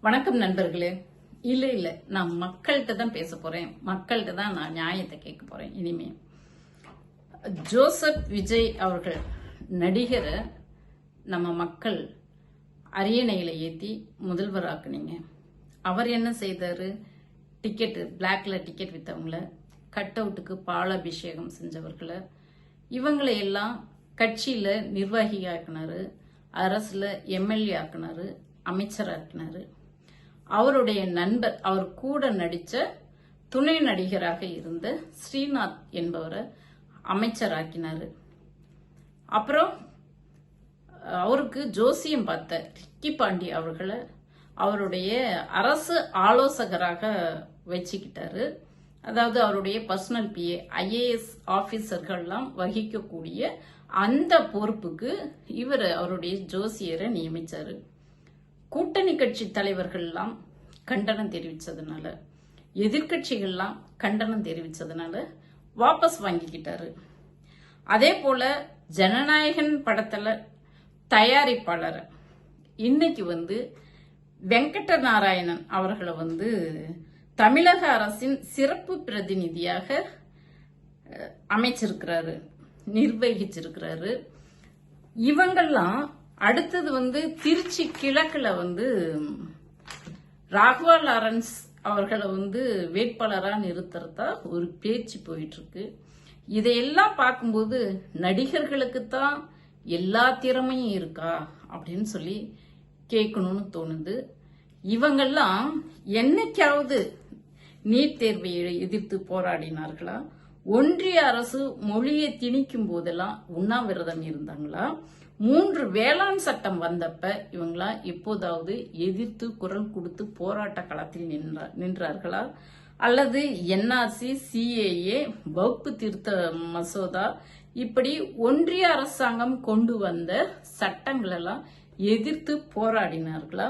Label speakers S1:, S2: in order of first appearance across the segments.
S1: வணக்கம் நண்பர்களே. இல்ல நான் மக்கள்கிட்ட தான் பேச போறேன். மக்கள்கிட்ட தான் நான் நியாயத்தை கேட்க போறேன். இனிமே ஜோசப் விஜய் அவர்கள் நடிகரை நம்ம மக்கள் அரியணையில ஏத்தி முதல்வராக்குனீங்க. அவர் என்ன செய்தாரு? பிளாக்ல டிக்கெட் வித்தவங்கள, கட் அவுட்டுக்கு பாலாபிஷேகம் செஞ்சவர்களை, இவங்களை எல்லாம் கட்சியில நிர்வாகி ஆக்கினாரு, அரசுல எம்எல்ஏ ஆக்கினாரு, அமைச்சர் ஆக்கினாரு. அவருடைய நண்பர், அவர் கூட நடிச்ச துணை நடிகராக இருந்த ஸ்ரீநாத் என்பவரை அமைச்சராக்கினாரு. அப்புறம் அவருக்கு ஜோசியம் பார்த்த ரிக்கி பாண்டி அவர்களை அவருடைய அரசு ஆலோசகராக வச்சுக்கிட்டாரு. அதாவது அவருடைய பர்சனல் பிஏ, ஐஏஎஸ் ஆபீசர்கள்லாம் வகிக்கக்கூடிய அந்த பொறுப்புக்கு அவருடைய ஜோசியரை நியமிச்சாரு. கூட்டணி கட்சி தலைவர்கள்லாம் கண்டனம் தெரிவிச்சதுனால, எதிர்கட்சிகள்லாம் கண்டனம் தெரிவிச்சதுனால வாபஸ் வாங்கிக்கிட்டாரு. அதே போல ஜனநாயகன் படத்துல தயாரிப்பாளர் இன்னைக்கு வெங்கட நாராயணன் அவர்களை தமிழக அரசின் சிறப்பு பிரதிநிதியாக அமைச்சிருக்கிறாரு, நிர்வகிச்சிருக்கிறாரு. இவங்கெல்லாம் அடுத்தது திருச்சி கிழக்குல ராகவா லாரன்ஸ் அவர்களை வேட்பாளரா நிறுத்துறதா ஒரு பேச்சு போயிட்டு இருக்கு. இதையெல்லாம் பார்க்கும்போது நடிகர்களுக்கு தான் எல்லா திறமையும் இருக்கா அப்படின்னு சொல்லி கேட்கணும்னு தோணுது. இவங்கெல்லாம் என்னைக்காவது நீட் தேர்வை எதிர்த்து போராடினார்களா? ஒன்றிய அரசு மொழியை திணிக்கும் போதெல்லாம் உண்ணாவிரதம் இருந்தாங்களா? 3 வேளாண் சட்டம் வந்தப்ப இவங்களா எப்போதாவது எதிர்த்து குரல் கொடுத்து போராட்ட களத்தில் நின்றார்களா? அல்லது என்ஆர்சி, சிஏஏ, வகுப்பு திருத்த மசோதா, இப்படி ஒன்றிய அரசாங்கம் கொண்டு வந்த சட்டங்கள் எல்லாம் எதிர்த்து போராடினார்களா?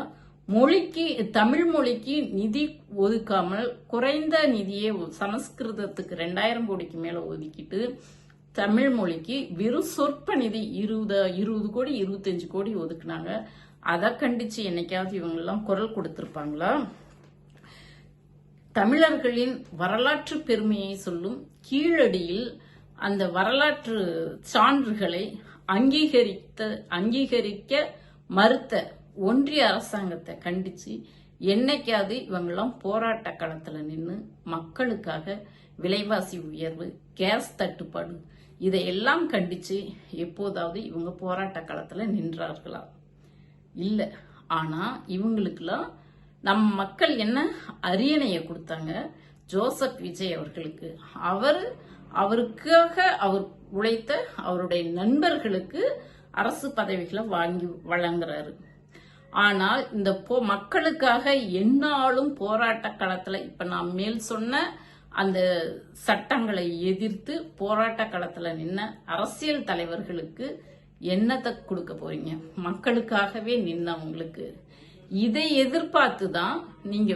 S1: தமிழ் மொழிக்கு நிதி ஒதுக்காமல் குறைந்த நிதியை சமஸ்கிருதத்துக்கு 2000 கோடிக்கு மேல ஒதுக்கிட்டு தமிழ் மொழிக்கு வெறும் சொற்ப நிதி 20 கோடி 25 கோடி ஒதுக்குனாங்க. அதை கண்டிச்சு என்னைக்காவது இவங்க எல்லாம் குரல் கொடுத்திருப்பாங்களா? தமிழர்களின் வரலாற்று பெருமையை சொல்லும் கீழடியில் அந்த வரலாற்று சான்றுகளை அங்கீகரிக்க மறுத்த ஒன்றிய அரசாங்கத்தை கண்டிச்சு என்னைக்காவது இவங்கெல்லாம் போராட்ட களத்துல நின்று மக்களுக்காக விலைவாசி உயர்வு, கேஸ் தட்டுப்பாடு, இதையெல்லாம் கண்டிச்சு எப்போதாவது இவங்க போராட்ட களத்துல நின்றார்களா? இல்ல. ஆனா இவங்களுக்கெல்லாம் நம்ம மக்கள் என்ன அரியணையை கொடுத்தாங்க? ஜோசப் விஜய் அவர்களுக்கு. அவருக்காக அவர் உழைத்த அவருடைய நண்பர்களுக்கு அரசு பதவிகளை வாங்கி வழங்குறாரு. ஆனால் இந்த மக்களுக்காக எந்நாளும் போராட்ட களத்துல இப்ப நான் மேல் சொன்ன அந்த சட்டங்களை எதிர்த்து போராட்ட களத்துல நின்ன அரசியல் தலைவர்களுக்கு என்னத்தை கொடுக்க போறீங்க? மக்களுக்காகவே நின்னவங்களுக்கு இதை எதிர்பார்த்துதான் நீங்க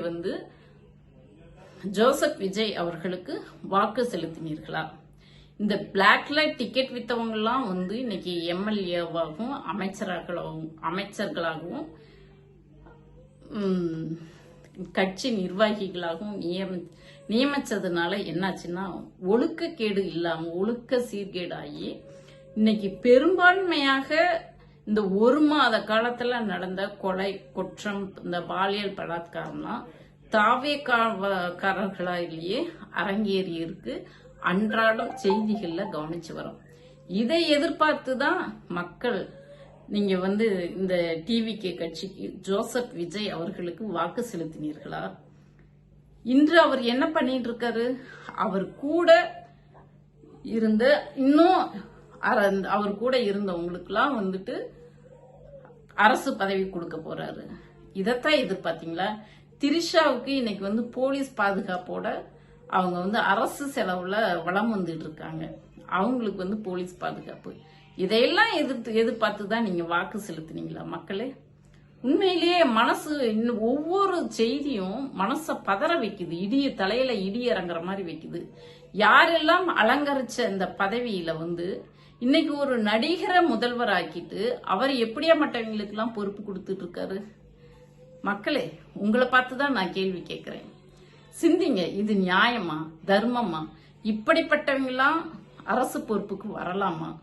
S1: ஜோசப் விஜய் அவர்களுக்கு வாக்கு செலுத்தினீர்களா? இந்த பிளாக்ல டிக்கெட் வித்தவங்க எல்லாம் இன்னைக்கு எம்எல்ஏவாகவும் அமைச்சர்களாகவும் கட்சி நிர்வாகிகளாகவும் நியமிச்சதுனால என்னாச்சுன்னா ஒழுக்கக்கேடு இல்லாம ஒழுக்க சீர்கேடாகி இன்னைக்கு பெரும்பான்மையாக இந்த 1 மாத காலத்துல நடந்த கொலை, குற்றம், இந்த பாலியல் பலாத்காரம்லாம் தாவேக்காரர்களாலேயே அரங்கேறி இருக்கு. அன்றாடம் செய்திகள்ல கவனிச்சு வரோம். இதை எதிர்பார்த்துதான் மக்கள் நீங்க இந்த டிவிகே கட்சிக்கு ஜோசப் விஜய் அவர்களுக்கு வாக்கு செலுத்தினீர்களா? இன்று அவர் என்ன பண்ணிட்டு இருக்காரு? அவர் கூட இருந்த அவர் கூட இருந்தவங்களுக்குலாம் அரசு பதவி கொடுக்க போறாரு. இதத்தான் எதிர்பார்த்தீங்களா? திரிஷாவுக்கு இன்னைக்கு போலீஸ் பாதுகாப்போட அவங்க அரசு செலவுல வளம் வந்துட்டு இருக்காங்க. அவங்களுக்கு போலீஸ் பாதுகாப்பு, இதையெல்லாம் எதிர்பார்த்துதான் நீங்க வாக்கு செலுத்தினீங்களா மக்களே? உண்மையிலேயே மனசு ஒவ்வொரு செய்தியும் மனச பதற வைக்குது. தலையில இடி இறங்குற மாதிரி வைக்குது. யாரெல்லாம் அலங்கரிச்ச இந்த பதவியில இன்னைக்கு ஒரு நடிகரை முதல்வர் ஆக்கிட்டு அவர் எப்படியா மற்றவங்களுக்கு எல்லாம் பொறுப்பு கொடுத்துட்டு இருக்காரு? மக்களே, உங்களை பார்த்து தான் நான் கேள்வி கேட்கிறேன். சிந்திங்க, இது நியாயமா, தர்மமா? இப்படிப்பட்டவங்களாம் அரசு பொறுப்புக்கு வரலாமா?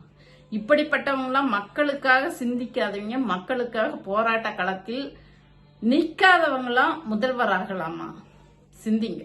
S1: இப்படிப்பட்டவங்களாம் மக்களுக்காக சிந்திக்காதவங்க, மக்களுக்காக போராட்ட களத்தில் நிற்காதவங்களாம் முதல்வராகலாமா? சிந்திங்க.